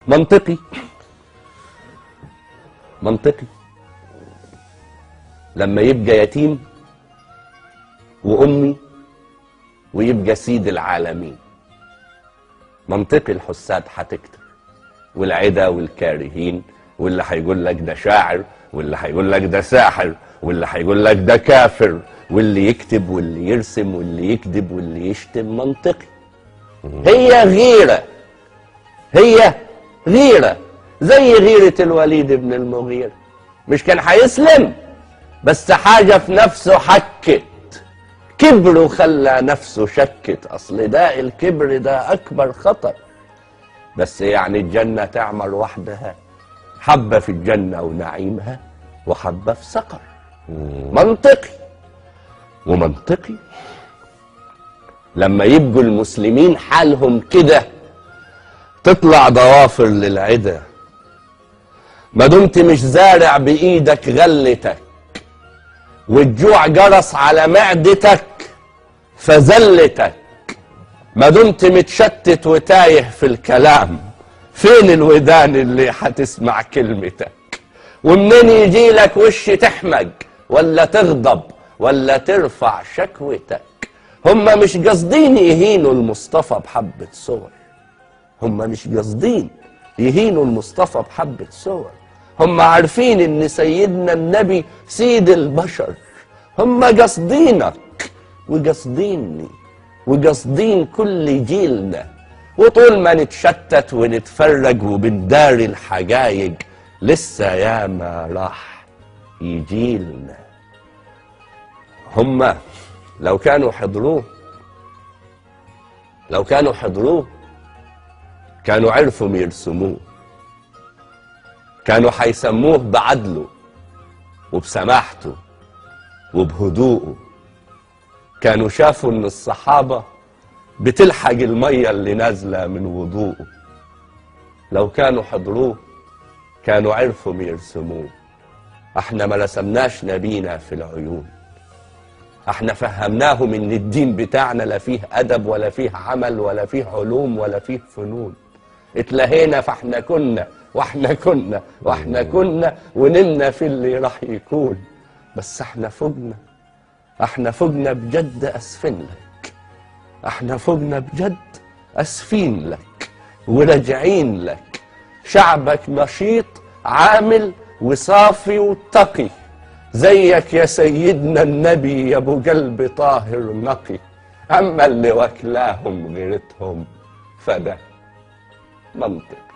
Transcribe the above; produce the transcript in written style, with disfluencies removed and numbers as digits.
منطقي لما يبقى يتيم وأمي ويبقى سيد العالمين، منطقي الحساد هتكتر والعدا والكارهين، واللي هيقول لك ده شاعر، واللي هيقول لك ده ساحر، واللي هيقول لك ده كافر، واللي يكتب واللي يرسم واللي يكذب واللي يشتم. منطقي. هي غيرة زي غيرة الوليد بن المغيرة. مش كان هيسلم بس حاجة في نفسه حكت، كبر وخلى نفسه شكت. اصل ده الكبر ده اكبر خطر. بس يعني الجنة تعمر وحدها، حبة في الجنة ونعيمها وحبة في سقر. منطقي. ومنطقي لما يبقوا المسلمين حالهم كده تطلع ضوافر للعدا، ما دمت مش زارع بايدك غلتك والجوع جرس على معدتك فزلتك، ما دمت متشتت وتايه في الكلام، فين الودان اللي هتسمع كلمتك؟ ومنين يجيلك وش تحمج ولا تغضب ولا ترفع شكوتك؟ هما مش قاصدين يهينوا المصطفى بحبة صور، هما مش قاصدين يهينوا المصطفى بحبة صور، هما عارفين ان سيدنا النبي سيد البشر. هما قاصدينك وقاصديني وقاصدين كل جيلنا، وطول ما نتشتت ونتفرج وبنداري الحجايج لسه ياما راح يجيلنا. هما لو كانوا حضروه كانوا عرفوا يرسموه، كانوا هيسموه بعدله وبسماحته وبهدوءه. كانوا شافوا ان الصحابة بتلحق المية اللي نازلة من وضوءه. لو كانوا حضروه كانوا عرفوا يرسموه. احنا ما رسمناش نبينا في العيون، احنا فهمناهم ان الدين بتاعنا لا فيه ادب ولا فيه عمل ولا فيه علوم ولا فيه فنون. اتلهينا فاحنا كنا واحنا كنا ونمنا في اللي راح يكون. بس احنا فوقنا بجد اسفين لك، احنا فوقنا بجد اسفين لك وراجعين لك. شعبك نشيط عامل وصافي وتقي زيك يا سيدنا النبي يا ابو قلب طاهر نقي. اما اللي واكلاهم غيرتهم فده منطق.